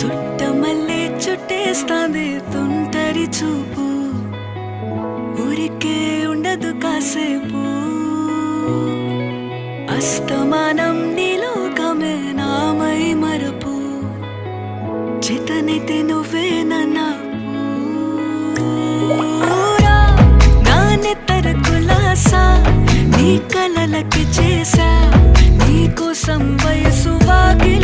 చుట్టమల్లే చుట్టేస్తాంది తుంటరి చూపు, ఊరికే ఉండదు కాసేపు. అస్తమానం నీలోకమే నామై మరపు, చేతనైతే నువ్వే నన్నూరా. నానెత్తర కులాసా నీ కలలకి చేసా, నీ కోసం వయసు వాకి